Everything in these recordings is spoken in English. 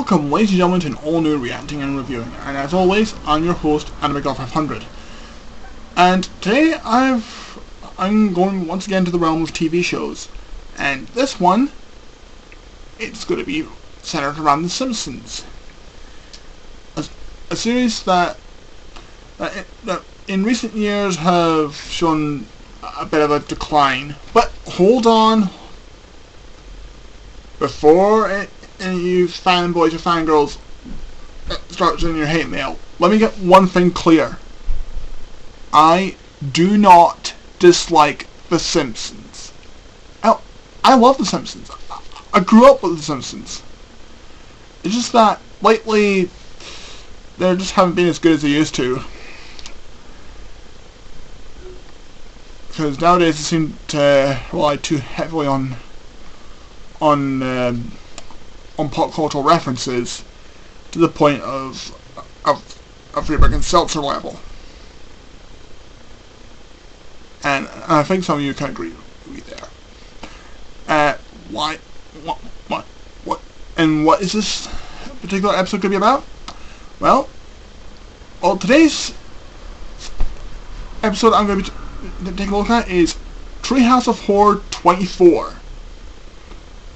Welcome, ladies and gentlemen, to an all-new reacting and reviewing. And as always, I'm your host, AnimeGod500. And today I'm going once again to the realm of TV shows. And this one, it's going to be centered around The Simpsons. A series that in recent years have shown a bit of a decline. But hold on. Before you fanboys or fangirls start sending your hate mail, let me get one thing clear. I do not dislike The Simpsons. I love The Simpsons. I grew up with The Simpsons. It's just that lately they just haven't been as good as they used to. Because nowadays they seem to rely too heavily on pop cultural references to the point of Freeburg and Seltzer level. And I think some of you can agree with me there. Why? What? And what is this particular episode going to be about? Well, today's episode I'm going to be taking a look at is Treehouse of Horror 24.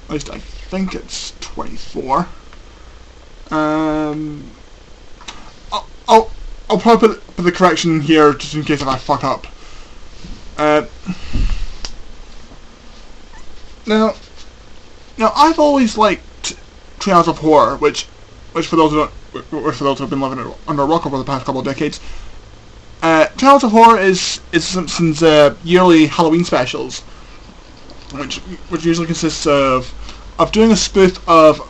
At least I think it's 24. I'll probably put the correction here just in case if I fuck up. Now I've always liked Treehouse of Horror, which for those who have been living under a rock over the past couple of decades, Treehouse of Horror is Simpsons' yearly Halloween specials, which usually consists of doing a spoof of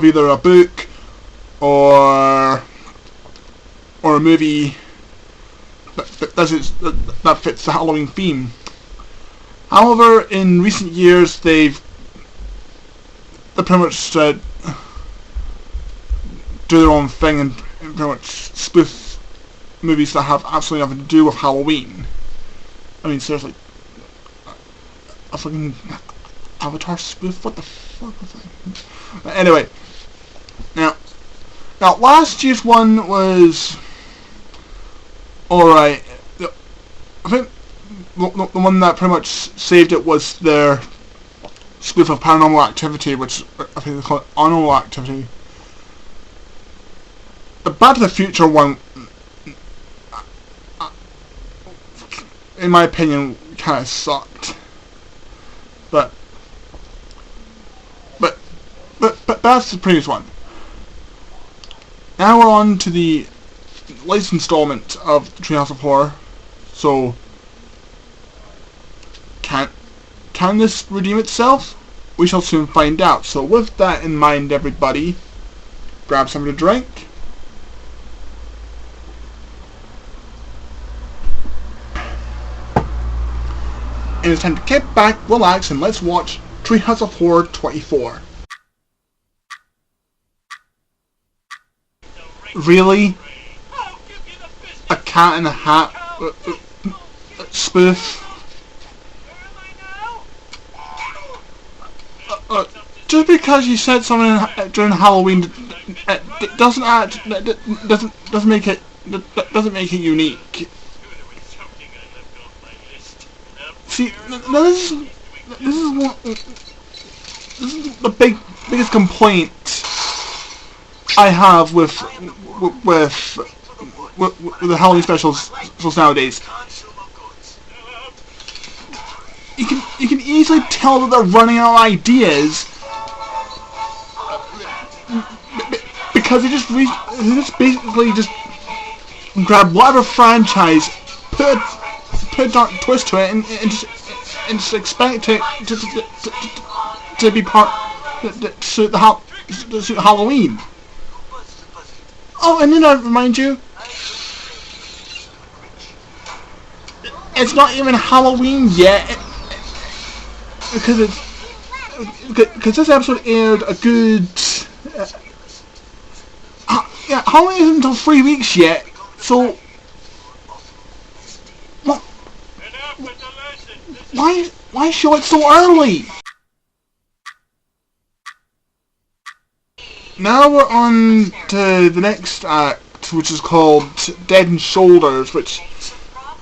either a book or a movie that fits the Halloween theme. However, in recent years they pretty much do their own thing and pretty much spoof movies that have absolutely nothing to do with Halloween. I mean, seriously, a fucking Avatar spoof? What the fuck was that? Anyway, now last year's one was alright. I think the one that pretty much saved it was their spoof of Paranormal Activity, which I think they call it Unknown Activity. The Back to the Future one, in my opinion, kind of sucked. But that's the previous one. Now we're on to the latest installment of Treehouse of Horror. So, can this redeem itself? We shall soon find out. So with that in mind, everybody, grab something to drink. And it's time to kick back, relax, and let's watch Treehouse of Horror 24. Really? A Cat in a Hat spoof? Just because you said something during Halloween doesn't make it unique. See, this is the biggest complaint I have with the Halloween specials nowadays. You can easily tell that they're running out of ideas because they just basically grab whatever franchise, put a dark twist to it, and just expect it to be part to suit Halloween. Oh, and then I remind you, it's not even Halloween yet, because this episode aired a good Halloween isn't until 3 weeks yet, so why show it so early? now we're on to the next act, which is called Dead and Shoulders, which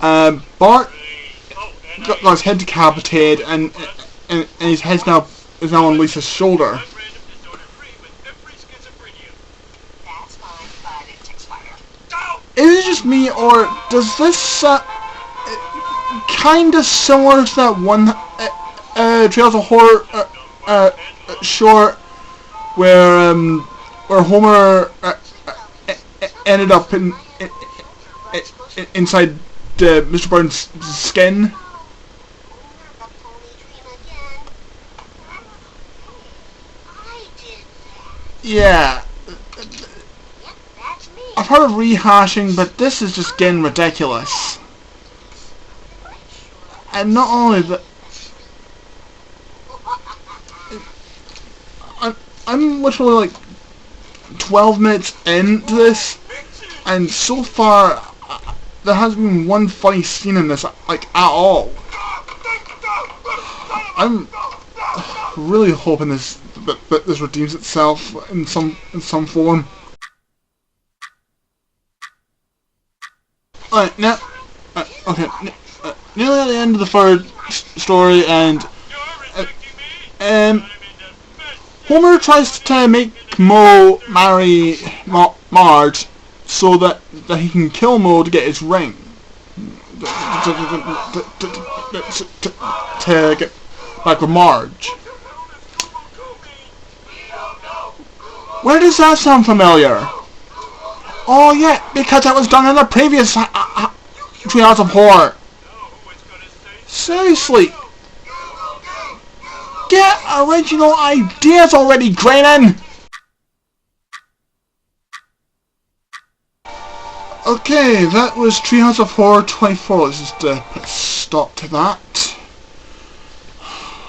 Bart got his head decapitated, and his head is now on Lisa's shoulder. Is it just me, or does this kind of similar to that one Treehouse of Horror short where Homer ended up inside Mr. Burns' skin? Yeah. I've heard of rehashing, but this is just getting ridiculous. And not only that, I'm literally like 12 minutes into this, and so far there hasn't been one funny scene in this, like, at all. I'm really hoping that this redeems itself in some form. Alright, now, okay, nearly at the end of the third story, and Homer tries to make Moe marry Marge so that he can kill Moe to get his ring. To get back with Marge. Where does that sound familiar? Oh yeah, because that was done in the previous Treehouse of Horror. Seriously. Get original ideas already, Graydon! Okay, that was Treehouse of Horror 24. Let's just put a stop to that.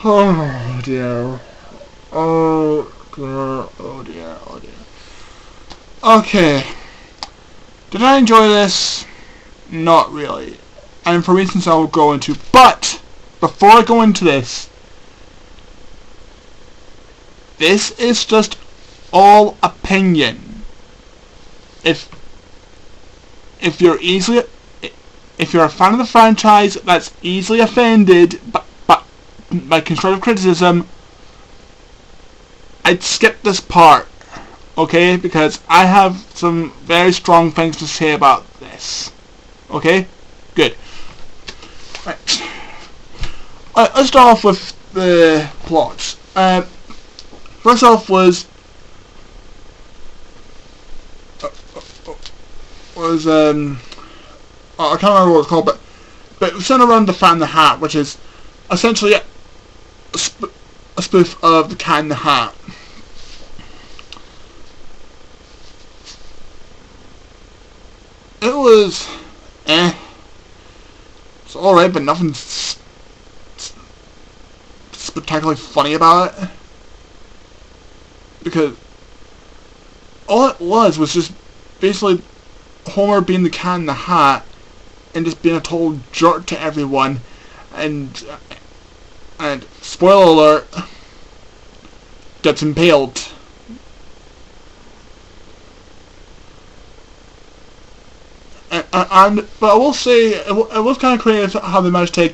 Oh dear. Oh dear, oh dear, oh dear. Okay. Did I enjoy this? Not really. And for reasons I will go into. But, before I go into this is just all opinion. If you're a fan of the franchise that's easily offended by constructive criticism, I'd skip this part. Okay, because I have some very strong things to say about this. Okay? Good. Right. Let's start off with the plots. First off was I can't remember what it's called, but it was centered around the Cat in the Hat, which is essentially a spoof of the Cat in the Hat. It was, it's alright, but nothing spectacularly funny about it. Because all it was just basically Homer being the Cat in the Hat and just being a total jerk to everyone, and spoiler alert, gets impaled. But I will say it was kind of creative how they managed to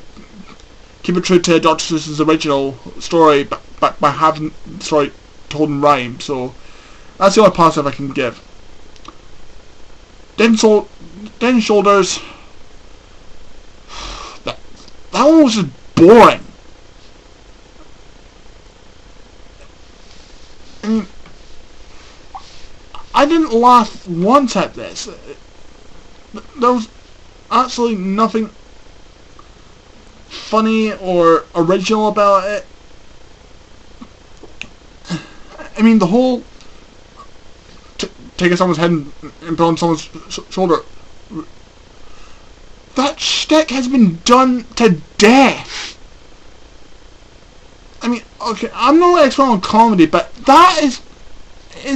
keep it true to Dr. Seuss's original story, by having the story told in rhyme. So that's the only positive I can give. Dead and Shoulders. That one was just boring. I mean, I didn't laugh once at this. There was absolutely nothing funny or original about it. I mean, the whole taking someone's head and put on someone's shoulder, that shtick has been done to death. I mean, okay, I'm not an expert on comedy, but that has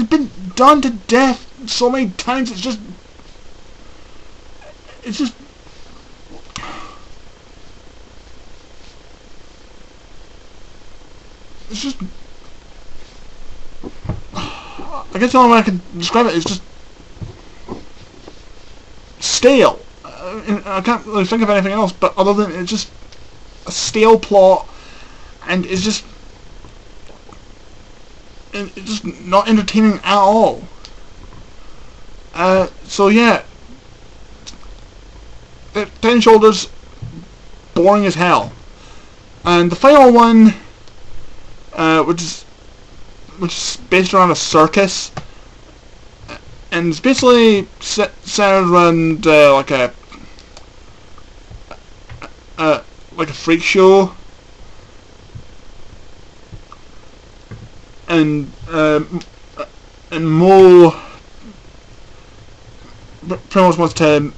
been done to death so many times. It's just I guess the only way I can describe it is just stale. I can't really think of anything else, but other than it's just a stale plot, and it's just not entertaining at all. So yeah, Head and Shoulders, boring as hell. And the final one, which is based around a circus, and it's basically centered around like a freak show, and Mo pretty much wants to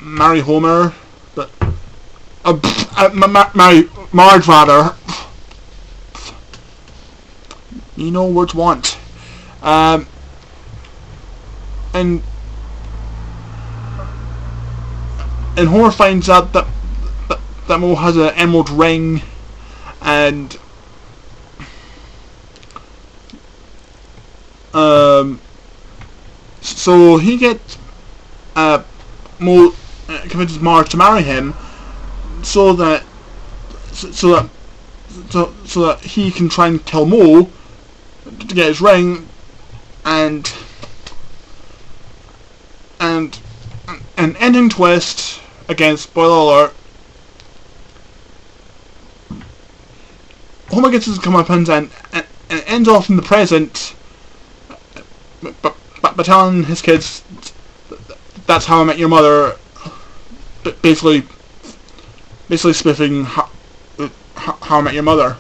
marry Homer, but marry Marge rather. You know what you want. And Homer finds out that Mo has an emerald ring, and so he gets Mo convinces Marge to marry him, so that he can try and kill Mo to get his ring, and an ending twist. Again, spoiler alert. Homer gets his comeuppance and ends off in the present, by telling his kids that's how I met your mother, basically spiffing how I met your mother.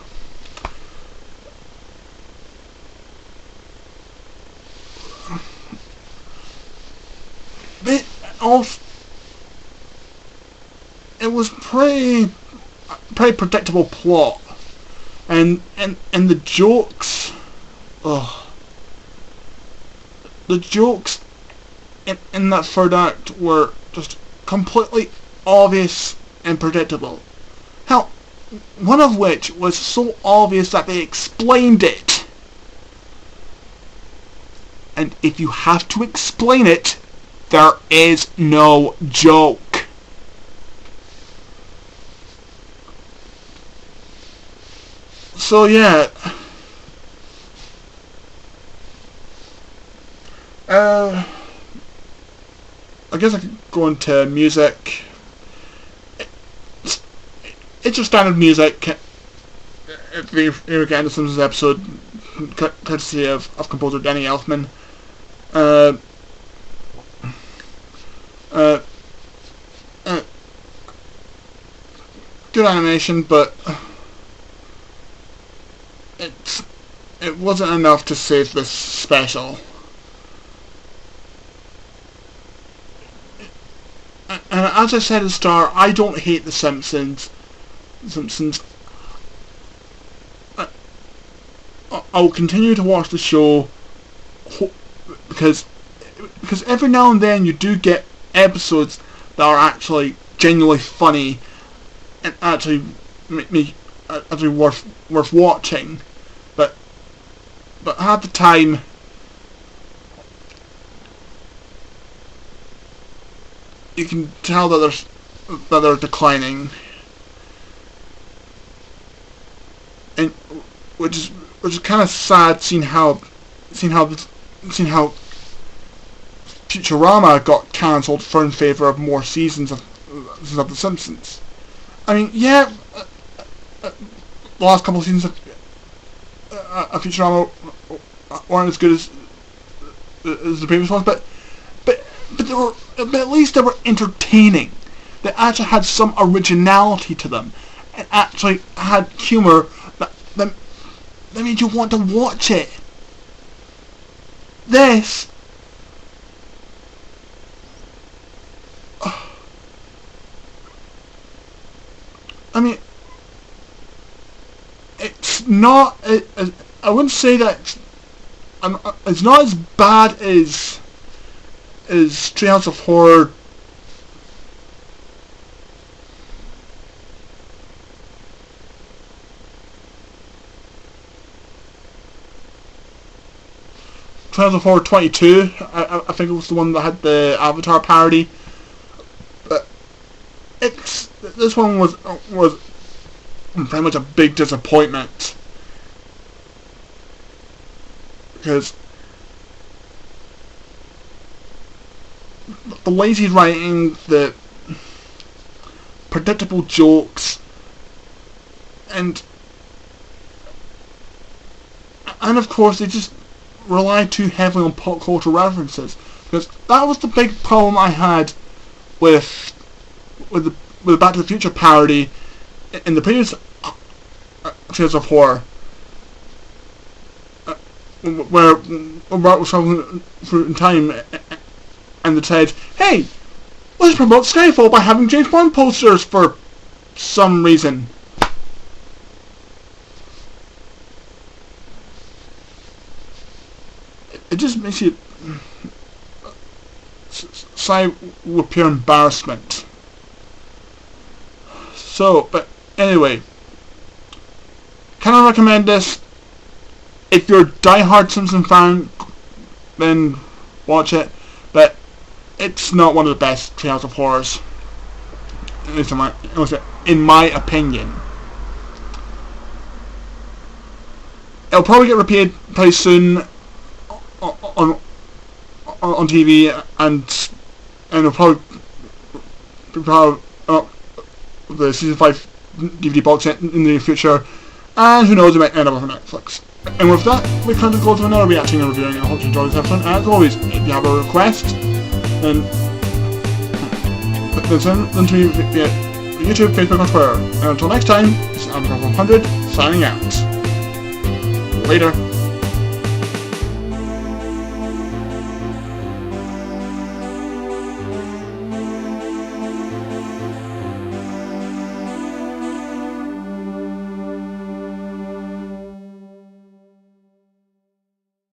It was pretty predictable plot, and the jokes, the jokes in that third act were just completely obvious and predictable. Hell, one of which was so obvious that they explained it. And if you have to explain it, there is no joke. So yeah, I guess I could go into music. It's just standard music. If you get into Simpsons episode, courtesy of composer Danny Elfman. Good animation, but it wasn't enough to save this special. And as I said at the start, I don't hate The Simpsons. I'll continue to watch the show because every now and then you do get episodes that are actually genuinely funny and actually make me actually worth watching. But half the time, you can tell that they're declining, and which is kind of sad, seeing how Futurama got cancelled in favour of more seasons of The Simpsons. I mean, yeah, the last couple of seasons of Futurama weren't as good as the previous ones, but at least they were entertaining. They actually had some originality to them, and actually had humour that made you want to watch it. This, I mean, it's not. I wouldn't say that it's not as bad as Treehouse of Horror. Treehouse of Horror 22. I think it was the one that had the Avatar parody. But this one was very much a big disappointment, because the lazy writing, the predictable jokes, and of course they just relied too heavily on pop culture references, because that was the big problem I had with the Back to the Future parody in the previous Treehouse of Horror, where Bart was traveling through in time and it said, "Hey, let's promote Skyfall by having James Bond posters for some reason." It just makes you sigh with pure embarrassment. So, but anyway, can I recommend this? If you're a die-hard Simpson fan, then watch it. But it's not one of the best Treehouse of Horrors, at least in my opinion. It'll probably get repeated pretty soon on TV, and it'll probably the season 5 DVD box set in the near future, and who knows, it might end up on Netflix. And with that, we come to close to another reacting and reviewing, and I hope you enjoyed this episode. As always, if you have a request, then send them to me via YouTube, Facebook, or Twitter. And until next time, this is Amazon 100 signing out. Later.